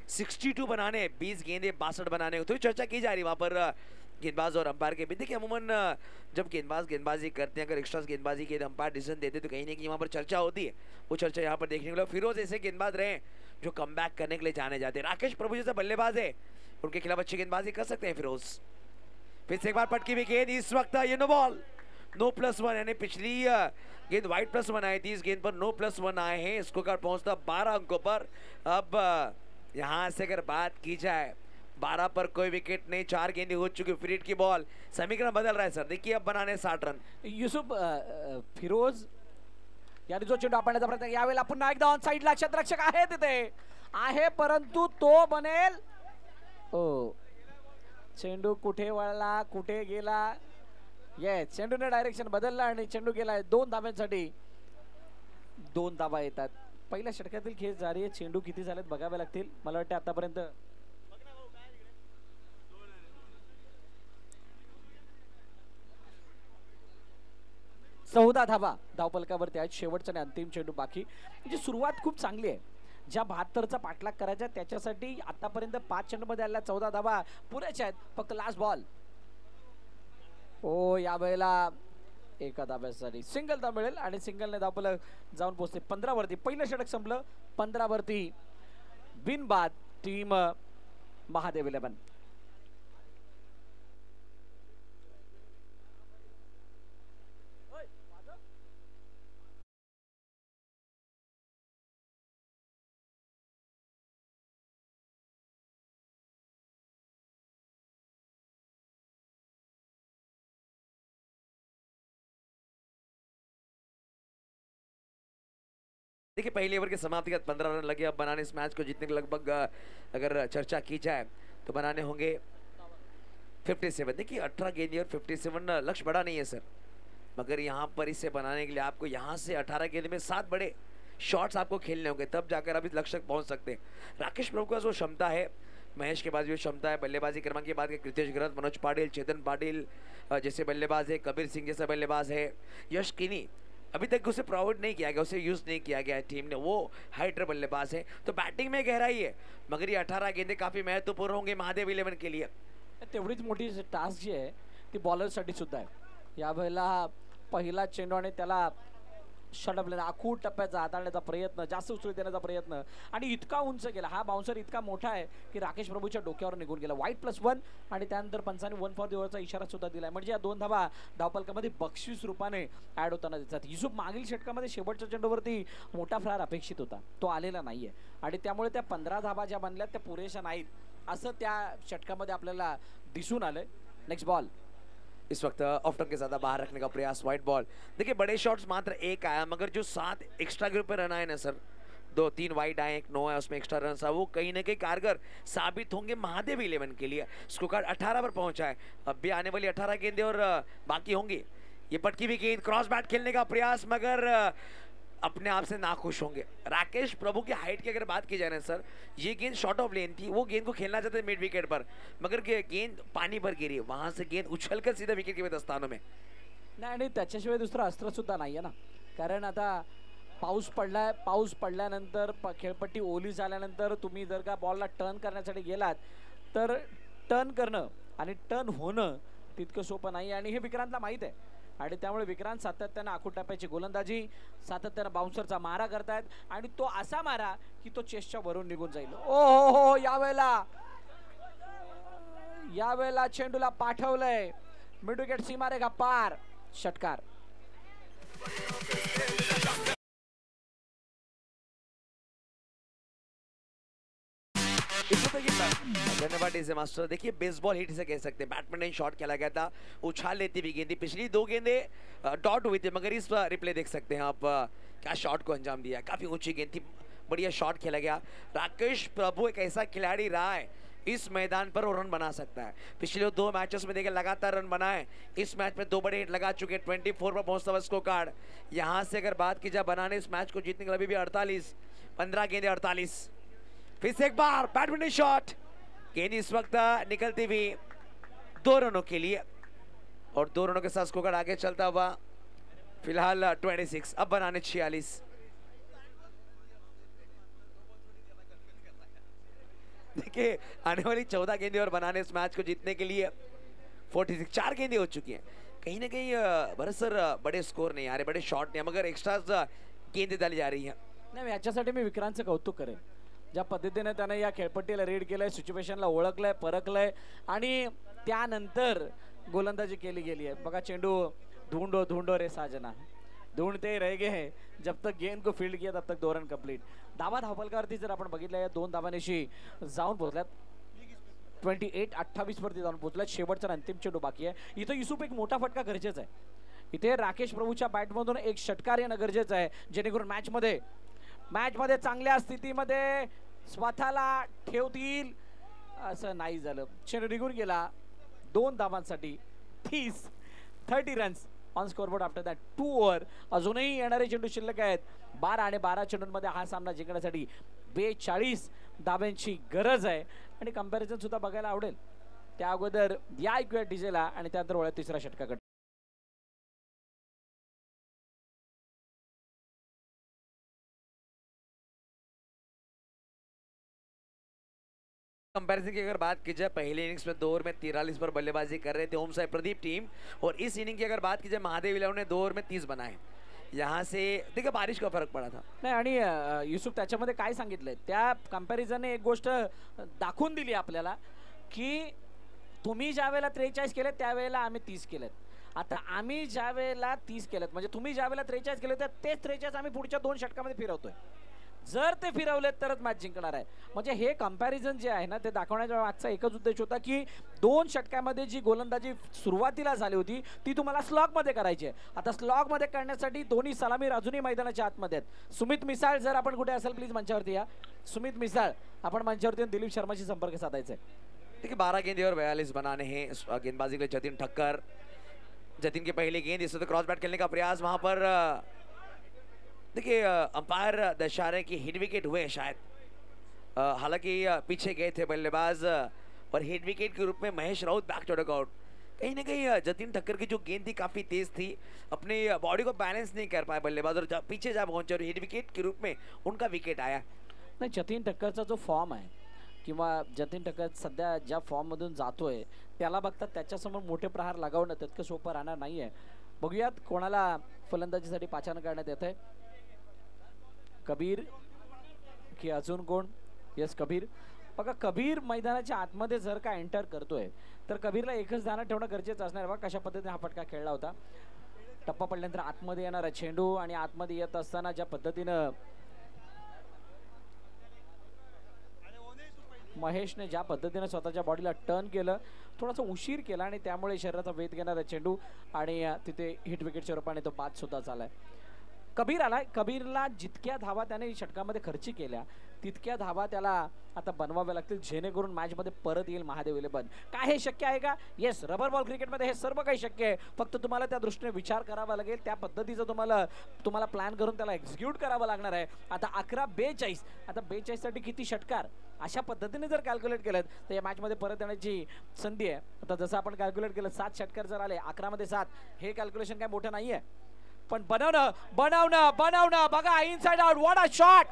62 बनाने, 20 गेंदे 62 बनाने होंगे। तो चर्चा की जा रही वहां पर गेंदबाज और अंपायर के बीच। देखिए अमूमन जब गेंदबाज गेंदबाजी करते हैं, अगर एक्स्ट्रा गेंदबाजी के अंपायर डिसीजन देते तो कहीं ना कहीं वहाँ पर चर्चा होती है। वो चर्चा यहाँ पर देखने को मिला। फिरोज ऐसे गेंदबाज रहे जो कमबैक करने के लिए जाने जाते हैं। राकेश प्रभु जैसा बल्लेबाज है, उनके खिलाफ अच्छी गेंदबाजी कर सकते हैं फिरोज। फिर से एक बार पटकी हुई गेंद, इस वक्त ये नो बॉल, नो +1 यानी पिछली गेंद वाइड +1 आई थी, इस गेंद पर नो +1 आए हैं। स्कोर कार्ड पहुंचता 12 अंकों पर। अब यहाँ से अगर बात की जाए 12 पर कोई विकेट नहीं, 4 गेंदें हो चुकी, फ्रीड की बॉल, समीकरण बदल रहा है सर। देखिए अब बनाने 60 रन। युसुफ फिरोज याने जो चेंडू आपण्याचा प्रयत्न यावेळेला पुन्हा एकदा ऑन साइडला क्षेत्ररक्षक आहे तिथे आहे, परंतु तो बनेल. चेंडू कुठे वळला, कुठे गेला. चेंडूने डायरेक्शन बदललं आणि चेंडू गेलाय 2 धाब्यांसाठी. 2 धाबा येतात. पहिल्या षटकातील खेळ जारी आहे. चेंडू किती झालेत बघावे लागतील. मला वाटतं आतापर्यंत 14 धाबा धावपलकावरती आहेत. शेवटचा आणि अंतिम चेंडू बाकी. म्हणजे सुरुवात खूप चांगली आहे. ज्या 72चा पाठलाग करायचा त्याच्यासाठी आतापर्यंत 5 चेंडूमध्ये आलेल्या 14 धाबा पुरेच्या आहेत. फक्त लास्ट बॉल. या वेळेला एका धाब्यासाठी सिंगल धाव मिळेल आणि सिंगलने धावपलक जाऊन पोहोचते 15 वरती. पहिलं षटक संपलं 15 वरती. बिनबाद टीम महादेव 11. देखिए पहले ओवर के समाप्ति के बाद 15 रन लगे अब बनाने इस मैच को जीतने के लगभग अगर चर्चा की जाए तो बनाने होंगे 57। देखिए 18 गेंदें और 57 लक्ष्य बड़ा नहीं है सर, मगर यहाँ पर इसे बनाने के लिए आपको यहाँ से 18 गेंद में 7 बड़े शॉट्स आपको खेलने होंगे, तब जाकर आप इस लक्ष्य तक पहुँच सकते हैं। राकेश प्रभु का जो क्षमता है, महेश के पास भी क्षमता है, बल्लेबाजी क्रमांक की बात करें कृतेश ग्रंथ, मनोज पाटिल, चेतन पाटिल जैसे बल्लेबाज है, कबीर सिंह जैसा बल्लेबाज है, यश किनी अभी तक उसे प्रोवाइड नहीं किया गया, उसे यूज नहीं किया गया है टीम ने, वो हाइटर बल्लेबाज है। तो बैटिंग में गहराई है, मगर ये 18 गेंदें काफी महत्वपूर्ण होंगे महादेव 11 के लिए। तेवढीच मोठी टास्क जी आहे ती बॉलरसाठी सुद्धा आहे. या वेळेला पहिला चेंडू आणि त्याला षटपलेला आखूड टप्प्याचा हाताळण्याचा प्रयत्न, जास्त उचलून देण्याचा प्रयत्न आणि इतका उंच गेला. हा बाउन्सर इतका मोठा आहे की राकेश प्रभूच्या डोक्यावर निघून गेला. +1 आणि त्यानंतर पंचांनी 1 फॉर द ओव्हरचा इशारा सुद्धा दिलाय. म्हणजे या 2 धावा धावपलकामध्ये बक्षीस रूपाने ऍड होताना दिसतात. युसुफ मागील षटकामध्ये शेवटच्या चेंडूवरती मोठा फ्रार अपेक्षित होता, तो आलेला नाहीये आणि त्यामुळे त्या 15 धावा ज्या बनल्यात त्या पुरेशा नाहीत असं त्या षटकामध्ये आपल्याला दिसून आलंय. नेक्स्ट बॉल इस वक्त ऑफ टर्न के ज्यादा बाहर रखने का प्रयास, वाइट बॉल। देखिए बड़े शॉट्स मात्र 1 आया, मगर जो 7 एक्स्ट्रा ग्रुप पे रन आए ना सर, 2-3 वाइड आए, 1 नो है, उसमें एक्स्ट्रा रन था, वो कहीं ना कहीं कारगर साबित होंगे महादेव 11 के लिए। स्कोर कार्ड 18 पर पहुंचा है, अब भी आने वाली 18 गेंदें और बाकी होंगी। ये पटकी भी गेंद, क्रॉस बैट खेलने का प्रयास, मगर अपने आप से नाखुश होंगे। राकेश प्रभु की हाइट की अगर बात की जाए ना सर, ये गेंद शॉर्ट ऑफ लेन थी, वो गेंद को खेलना चाहते मिड विकेट पर, मगर गेंद पानी पर गिरी, वहां से गेंद उछलकर सीधा विकेट के स्थानों में। नाही आणि त्याच्याशिवाय दुसरं अस्त्र सुद्धा नाहीये ना, कारण आता पाऊस पडलाय, पाऊस पडल्यानंतर खेळपट्टी ओली झाल्यानंतर तुम्ही जर का बॉलला टर्न करण्यासाठी गेलात तर टर्न करणं आणि टर्न होणं तितकं सोपं नाही आणि हे विक्रांतला माहीत आहे आणि त्यामुळे विक्रांत सातत्यानं आखूड टाकायची गोलंदाजी, सातत्यानं बाउन्सरचा मारा करतायत आणि तो असा मारा की तो चेस्टच्या वरून निघून जाईल। ओ हो हो, यावेळेला चेंडूला पाठवलंय मिड विकेट सीमारेखा पार, षटकार। धन्यवाद इसे मास्टर। देखिए बेसबॉल हिट इसे कह सकते हैं, बैडमिंटन शॉट खेला गया था, उछाल लेती हुई गेंद थी, पिछली 2 गेंदें डॉट हुई थी, मगर इस रिप्ले देख सकते हैं आप क्या शॉट को अंजाम दिया, काफी ऊंची गेंद थी, बढ़िया शॉट खेला गया। राकेश प्रभु एक ऐसा खिलाड़ी रहा है इस मैदान पर वो रन बना सकता है, पिछले 2 मैचेस में देखिए लगातार रन बनाए, इस मैच में 2 बड़े हिट लगा चुके, 24 पर पहुंचता हुआ स्कोर कार्ड। यहाँ से अगर बात की जाए बनाने इस मैच को जीतने के लिए अभी भी 48, 15 गेंदे 48। फिर से एक बार बैडमिंटन शॉट, गेंद इस वक्त निकलती हुई 2 रनों के लिए और 2 रनों के साथ स्कोर कार्ड आगे चलता हुआ फिलहाल 26, अब बनाने 46। देखिए आने वाली 14 गेंदें और बनाने इस मैच को जीतने के लिए 46, 4 गेंदें हो चुकी हैं, कहीं ना कहीं भरत सर बड़े स्कोर नहीं आ रहे, बड़े शॉट नहीं, मगर एक्स्ट्राज गेंदें डाली जा रही हैं। नाही, याच्यासाठी मी विक्रांतचं कौतुक करेन, ज्या पद्धतीने त्याने या खेळपट्टीला रीड केलंय, सिच्युएशनला ओळखलंय, परखलंय आणि त्यानंतर गोलंदाजी केली गेली आहे। बघा चेंडू ढूंढो ढूंढो रे साजना, ढूंढते रह गए हैं, जब तक गेंद को फील्ड किया तब तक 2 रन कंप्लीट। धावा धावफलकावरती जर आपण बघितलं या 2 धावांशी जाऊन पोहोचल्यात, 28-28 वरती जाऊन पोहोचल्यात, शेवटचा अंतिम चेंडू बाकी आहे। इथं युसुफ एक मोठा फटका गरजेचा आहे, इथे राकेश प्रभूच्या बॅटमधून एक षटकार येणं गरजेचं आहे, जेणेकरून मॅचमध्ये चांगल्या स्थितीमध्ये स्वतःला ठेवतील, असं नाही झालं, चेंडू निघून गेला। 2 धावांसाठी 30 runs on scoreboard after that 2 over, अजूनही येणारे चेंडू शिल्लक आहेत, 12 आणि 12 चेंडूंमध्ये हा सामना जिंकण्यासाठी 42 धाब्यांची गरज आहे आणि कंपॅरिझन सुद्धा बघायला आवडेल। त्या अगोदर या ऐकूया डीजेला आणि त्यानंतर वळूया तिसऱ्या षटकाकडे। कंपैरिजन की अगर बात की जाए, पहले इनिंग्स में 2 ओवर में 43 पर बल्लेबाजी कर रहे थे ओम साई प्रदीप टीम, और इस इनिंग की अगर बात की जाए महादेव इलेवन ने 2 ओवर में 30 बनाए। यहाँ से देखिए बारिश का फरक पड़ा था। नाही, आणि युसुफ त्याच्यामध्ये काय सांगितलंय, त्या कंपॅरिझनने एक गोष्ट दाखवून दिली आपल्याला की तुम्ही ज्या वेळेला 43 केलेत त्यावेळेला आम्ही 30 केलेत, आता आम्ही ज्या वेळेला 30 केलेत म्हणजे तुम्ही ज्या वेळेला 43 केले तर तेच 43 आम्ही पुढच्या 2 षटकामध्ये फिरवतोय, जर ते फिरवलेत तरच मॅच जिंकणार आहे। म्हणजे हे कंपॅरिझन जे आहे ना ते दाखवण्याचा मागचा एकच उद्देश होता की 2 षटकामध्ये जी गोलंदाजी सुरुवातीला झाली होती ती तुम्हाला स्लॉगमध्ये करायची आहे। आता स्लॉगमध्ये करण्यासाठी दोन्ही सलामीर अजूनही मैदानाच्या आतमध्ये आहेत। सुमित मिसाळ जर आपण कुठे असेल प्लीज मंचावरती या, सुमित मिसाळ आपण मंचावरती येऊन दिलीप शर्माशी संपर्क साधायचा आहे। देखिए 12 गेंदे और 42 बनाने हैं गेंदबाजी के लिए जतिन ठक्कर, जतिन की पहली गेंद, इस वक्त क्रॉस बैट खेलने का प्रयास, वहां पर देखिए अंपायर दर्शा रहे कि हिट विकेट हुए शायद, हालांकि पीछे गए थे बल्लेबाज और हिट विकेट के रूप में Mahesh Raut back to dugout. कहीं ना कहीं जतिन ठक्कर की जो गेंद थी काफी तेज थी, अपनी बॉडी को बैलेंस नहीं कर पाए बल्लेबाज और पीछे जा पहुंचे और हिट विकेट के रूप में उनका विकेट आया। नाही, जतिन ठक्करचा जो फॉर्म आहे किंवा जतिन ठक्कर सध्या ज्या फॉर्ममधून जातोय त्याला बघता त्याच्यासमोर मोठे प्रहार लगावणं तितकं सोपं राहणार नाही आहे। बघूयात कोणाला फलंदाजीसाठी पाचारण करण्यात येत आहे, कबीर की अजून कोण? यस कबीर। बघा कबीर मैदानाच्या आतमध्ये जर का एंटर करतोय तर कबीरला एकच ध्यानात ठेवणं गरजेचं असणार। बघा कशा पद्धतीने हा फटका खेळला होता, टप्पा पडल्यानंतर आतमध्ये येणारा चेंडू आणि आतमध्ये येत असताना ज्या पद्धतीनं महेशने ज्या पद्धतीने स्वतःच्या बॉडीला टर्न केलं, थोडासा उशीर केला आणि त्यामुळे शरीराचा वेध घेणारा चेंडू आणि तिथे हिट विकेटच्या रूपाने तो बाद सुद्धा झालाय। कबीर आलाय. कबीरला जितक्या धावा त्याने षटकामध्ये खर्ची केल्या तितक्या धावा त्याला आता बनवाव्या लागतील जेणेकरून मॅचमध्ये परत येईल महादेव इलेव्हन. काय हे शक्य आहे का? येस, रबर बॉल क्रिकेटमध्ये हे सर्व काही शक्य आहे. फक्त तुम्हाला त्या दृष्टीने विचार करावा लागेल, त्या पद्धतीचं तुम्हाला प्लॅन करून त्याला एक्झिक्यूट करावं लागणार आहे. आता 11-42. आता 42 साठी किती षटकार अशा पद्धतीने जर कॅल्क्युलेट केलं तर या मॅचमध्ये परत येण्याची संधी आहे. आता जसं आपण कॅल्क्युलेट केलं 7 षटकार जर आले 11 मध्ये 7, हे कॅल्क्युलेशन काय मोठं नाहीये. पण बनवणं बघा, inside out, what a shot.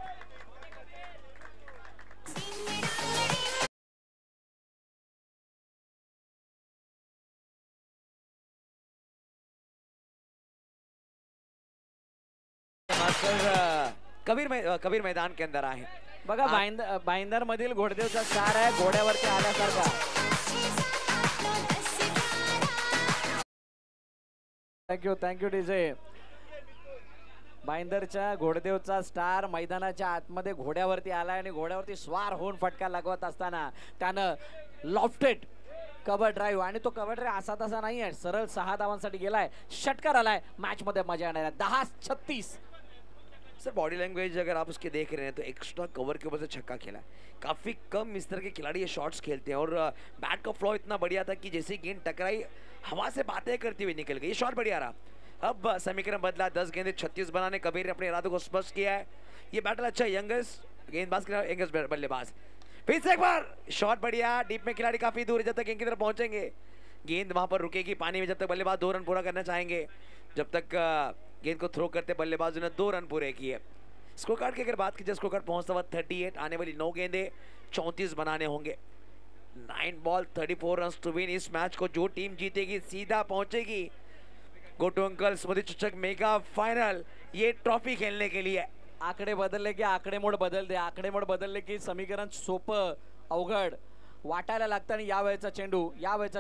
Kabir मैदान के अंदर आहे. बघा भाईंदर मधील घोडदेवचा स्टार आहे, घोड्यावरती आल्यासारखा. Thank you DJ. भाईंदरच्या घोडदेवचा स्टार मैदानाच्या आतमध्ये घोड्यावरती आलाय आणि घोड्यावरती स्वार होऊन फटका लागवत असताना त्यानं लॉफ्टेड कव्हर ड्राईव्ह, आणि तो कव्हर ड्राईव्ह असा तसा नाहीये, सरळ 6 धावांसाठी गेलाय. षटकार आलाय. मॅच मध्ये मजा येणार आहे. 10-36. सर बॉडी लैंग्वेज अगर आप उसके देख रहे हैं तो एक्स्ट्रा कवर के ऊपर से छक्का खेला है. काफी कम इस तरह के खिलाड़ी ये शॉट्स खेलते हैं और बैट का फ्लो इतना बढ़िया था कि जैसे गेंद टकराई हवा से बातें करती हुई निकल गई. ये शॉट बढ़िया रहा. अब समीकरण बदला. 10 गेंदे 36 बनाने कबीर ने अपने इरादों को स्पष्ट किया है. ये बैटल अच्छा है. यंगेस्ट गेंदबाज के यंगेस्ट बल्लेबाज. फिर से एक बार शॉट बढ़िया. डीप में खिलाड़ी काफी दूर है. जब तक गेंद की तरफ पहुंचेंगे गेंद वहां पर रुकेगी पानी में. जब तक बल्लेबाज 2 रन पूरा करना चाहेंगे, जब तक गेंद को थ्रो करते बल्लेबाजों ने 2 रन पूरे किए. स्कोर कार्ड की अगर बात की जाए, स्कोर कार्ड पहुंचता हुआ 38. आने वाली 9 गेंदे 34 बनाने होंगे. 9 बॉल 34 रन टू विन. इस मैच को जो टीम जीतेगी सीधा पहुंचेगी गोटू अंकल स्मृति चषक मेगा फाइनल, ये ट्रॉफी खेलने के लिए. आकडे बदलले की आकडेमोड बदलते. आकडेमोड बदलले की समीकरण सोपं अवघड वाटायला लागतं. आणि यावेळेचा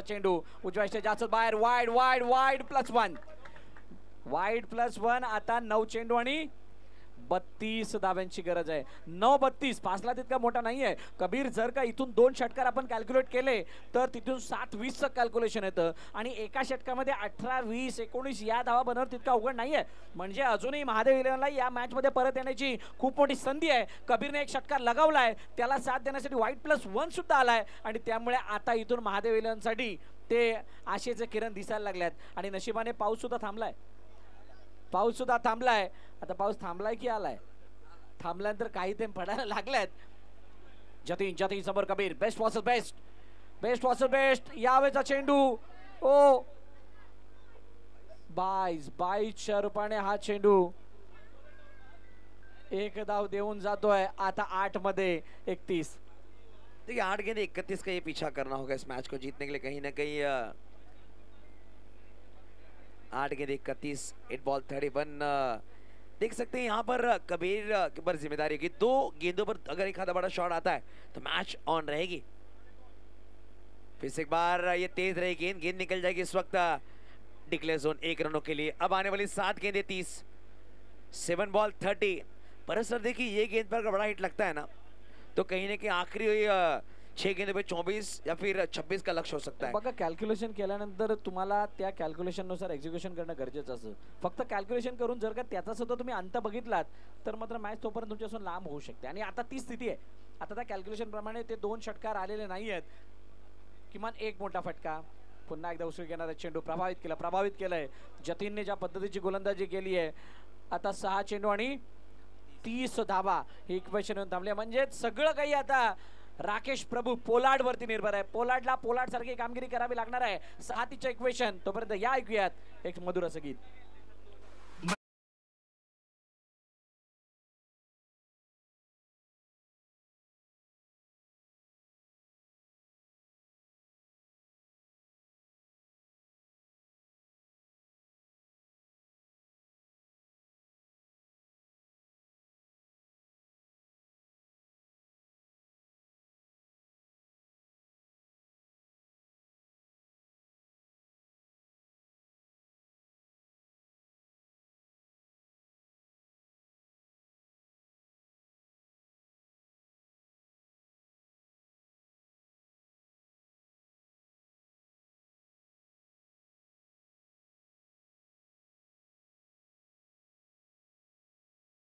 चेंडू उजव्या जास्त बाहेर. वाईड +1. वाईड +1. आता 9 चेंडू आणि 32 धाव्यांची गरज आहे. 9-32 पासला तितका मोठा नाहीये. कबीर जर का इथून 2 षटकार आपण कॅल्क्युलेट केले तर तिथून 7-20चं कॅल्क्युलेशन येतं आणि एका षटकामध्ये 18, 20, 19 या धावा बनवणं तितका अवघड नाहीये. म्हणजे अजूनही महादेव इलेव्हनला या मॅच मध्ये परत येण्याची खूप मोठी संधी आहे. कबीरने एक षटकार लगावलाय, त्याला साथ देण्यासाठी वाईड +1 सुद्धा आलाय आणि त्यामुळे आता इथून महादेव इलेव्हनसाठी ते आशेचे किरण दिसायला लागल्यात. आणि नशिबाने पाऊस सुद्धा थांबलाय. आता पाऊस थांबलाय की आलाय? थांबल्यानंतर काही थेंब पडायला लागल्यात. जतीन समोर कबीर. Best versus best. यावेळेचा चेंडू ओ 22च्या रूपाने हा चेंडू एक धाव देऊन जातोय. आता 8 मध्ये 31. देखिए 8 गेंदे 31 का ये पीछा करना होगा इस मैच को जीतने के लिए. कहीं ना कहीं 8 गेंदे 31. 8 बॉल 31. देख सकते हैं यहाँ पर कबीर के ऊपर जिम्मेदारी होगी. 2 गेंदों पर अगर एक आधा बड़ा शॉट आता है तो मैच ऑन रहेगी. फिर से एक बार ये तेज रही गेंद निकल जाएगी इस वक्त डिक्लेयर जोन 1 रनों के लिए. अब आने वाली 7 गेंदे 30. 7 बॉल 30. पर सर देखिए ये गेंद पर अगर बड़ा हिट लगता है ना तो कहीं ना कहीं आखिरी 6 गेंदों पे 24 या फिर 26 का लक्ष्य हो सकता है. बघा कॅल्क्युलेशन केल्यानंतर तुम्हाला त्या कॅल्क्युलेशन नुसार एक्झिक्युशन करणं गरजेचं असतं. फक्त कॅल्क्युलेशन करून जर का त्याचा सुद्धा तुम्ही अंत बघितलात तर मात्र मॅच तोपर्यंत तुमच्यापासून लांब होऊ शकते. आणि आता ती स्थिती आहे. आता त्या कॅल्क्युलेशन प्रमाणे ते 2 षटकार आलेले नाही आहेत. किमान एक मोठा फटका. पुन्हा एकदा उसळी घेणारा चेंडू प्रभावित केलंय. जतीनने ज्या पद्धतीची गोलंदाजी केली आहे. आता 6 चेंडू आणि 30 धावा ही इक्वेशन येऊन थांबली. म्हणजे सगळं काही आता राकेश प्रभू पोलार्ड वरती निर्भर आहे. पोलार्ड सारखी कामगिरी करावी लागणार आहे. 6 इक्वेशन. तोपर्यंत या ऐकूयात एक मधुर असं गीत.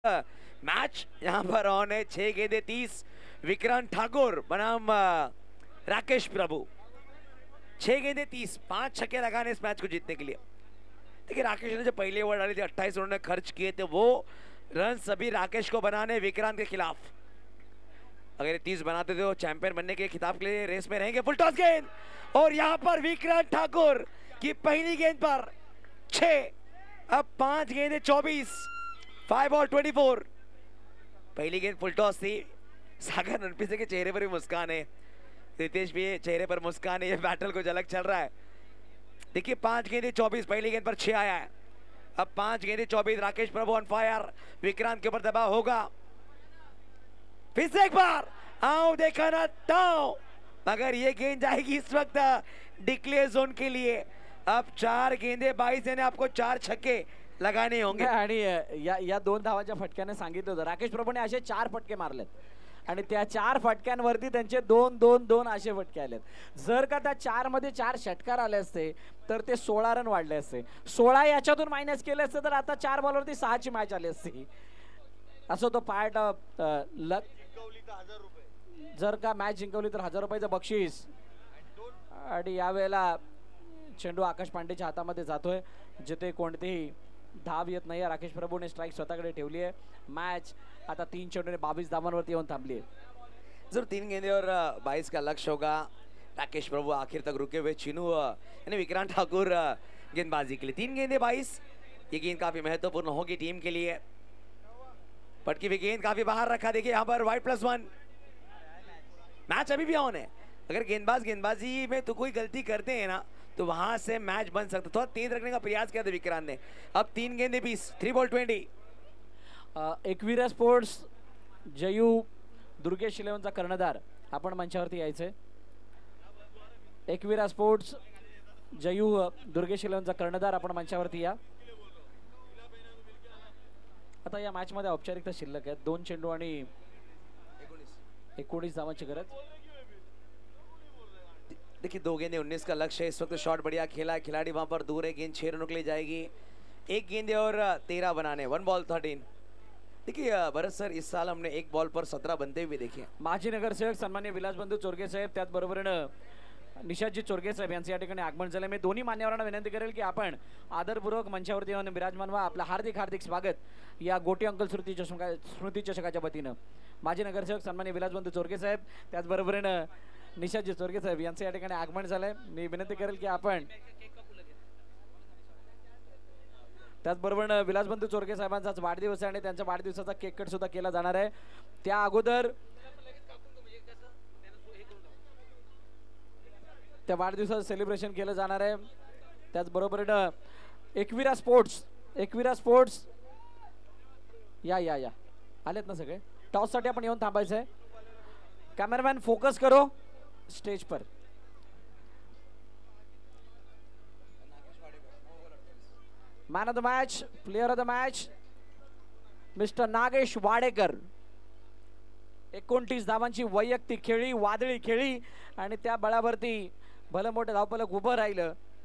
मैच यहाँ पर ऑन है। 6 गेंदे 30। विक्रांत ठाकुर बनाम राकेश प्रभु। 6 गेंदे 30, 5 छक्के लगाने इस मैच को जीतने के लिए। देखिए राकेश ने जो पहले ओवर डाली थी 28 उन्होंने खर्च किए थे, वो रन सभी राकेश को बनाने विक्रांत के खिलाफ। अगर 30 बनाते थे तो चैंपियन बनने के खिताब के लिए रेस में रहेंगे। फुल टॉस गेंद और यहाँ पर विक्रांत ठाकुर की पहली गेंद पर 6। अब 5 गेंदे 24, 5 और 24। पहली गेंद फुल टॉस थी। सागर रणपीसे के चेहरे पर भी मुस्कान है, रितेश भी चेहरे पर मुस्कान है। ये बैटल को झलक चल रहा है। देखिए 5 गेंदे 24, पहली गेंद पर 6 आया है। अब 5 गेंदे 24। राकेश प्रभु ऑन फायर। विक्रांत के ऊपर दबाव होगा। फिर से एक बार आओ देखा ना ताओ, मगर ये गेंद जाएगी इस वक्त डिक्लेयर जोन के लिए। अब 4 गेंदे 22 यानी आपको 4 छक्के लगाने होंगे। आणि या 2 धावांच्या फटक्याने सांगितलं होतं राकेश प्रभूने असे 4 फटके मारलेत आणि त्या 4 फटक्यांवरती त्यांचे 2-2-2 असे फटके आलेत। जर का त्या 4 मध्ये 4 षटकार आले असते तर ते 16 रन वाढले असते। 16 याच्यातून मायनस केले असते तर आता 4 बॉलवरती 6 ची मॅच आली असती। असं तो पार्ट ऑफ लक। जर का मॅच जिंकवली तर 1000 रुपयाचं बक्षीस। आणि यावेळेला चेंडू आकाश पांडेच्या हातामध्ये जातोय, जिथे कोणतेही धाव येत नाही। राकेश प्रभूने स्ट्राइक स्वतःकडे ठेवली आहे। मॅच आता 3 चेंडूने 22 धावांवरती येऊन थांबली आहे। जरूर 3 गेंदे और 22 का लक्ष्य होगा। राकेश प्रभु आखिर तक रुके हुए। चिनू यानी विक्रांत ठाकुर गेंदबाजी के लिए 3 गेंदे 22। ये गेंद काफी महत्वपूर्ण होगी टीम के लिए। पटकी हुई गेंद काफी बाहर रखा। देखिए यहाँ पर वाइड +1। मैच अभी भी ऑन है। अगर गेंदबाज गेंदबाजी में तो कोई गलती करते हैं ना तो वहां से मैच बन सकता। थोड़ा तेज रखने का प्रयास किया था विक्रांत ने। अब 3 गेंदे 20, 3 बॉल 20। एकविरा स्पोर्ट्स जयू दुर्गेश इलेव्हनचा कर्णधार आपण मंचावरती यायचंय। एकविरा स्पोर्ट्स जयू दुर्गेश इलेव्हनचा कर्णधार आपण मंचावरती या। आता या मॅच मध्ये औपचारिकता शिल्लक आहे। 2 चेंडू आणि 19 धावांची गरज। देखिए 2 गेंदे 19 का लक्ष्य है। इस वक्त शॉट बढ़िया खेला है, खिलाड़ी वहां पर दूर है। गेंद 6 रनों के लिए जाएगी। 1 गेंदे और 13 बनाने। 1 बॉल 13। देखिए भरत सर, इस साल हमने 1 बॉल पर 17 बनते हुए देखे। माजी नगरसेवक सन्माननीय विलासबंधू चोरगे साहेब, त्याचबरोबरीनं निशाजी चोरगे साहेब यांचं या ठिकाणी आगमन झालं। मी दोन्ही मान्यवरांना विनंती करेल की आपण आदरपूर्वक मंचावरती येऊन विराजमान व्हा। आपलं हार्दिक हार्दिक स्वागत या गोटी अंकल स्मृती चषकाच्या वतीनं। माजी नगरसेवक सन्माननीय विलासबंधू चोरगे साहेब, त्याचबरोबरीनं निशाजी चोरगे साहेब यांचं या ठिकाणी आगमन झालंय। मी विनंती करेल की आपण त्याचबरोबर विलासबंधू चोरगे साहेबांचा वाढदिवस आहे आणि त्यांच्या वाढदिवसाचा केक कट सुद्धा केला जाणार आहे। त्या अगोदर त्या वाढदिवसाचं सेलिब्रेशन केलं जाणार आहे। त्याचबरोबर एकविरा स्पोर्ट्स या आलेत ना सगळे। टॉस साठी आपण येऊन थांबायचं आहे। कॅमेरामॅन फोकस करो stage per. Man of the match, player of the match mister Nagesh Wadekar. 29 धावांची वैयक्तिक खेळी, वादळी खेळी आणि त्या बळावरती भलं मोठं धावफलक उभं राहिलं।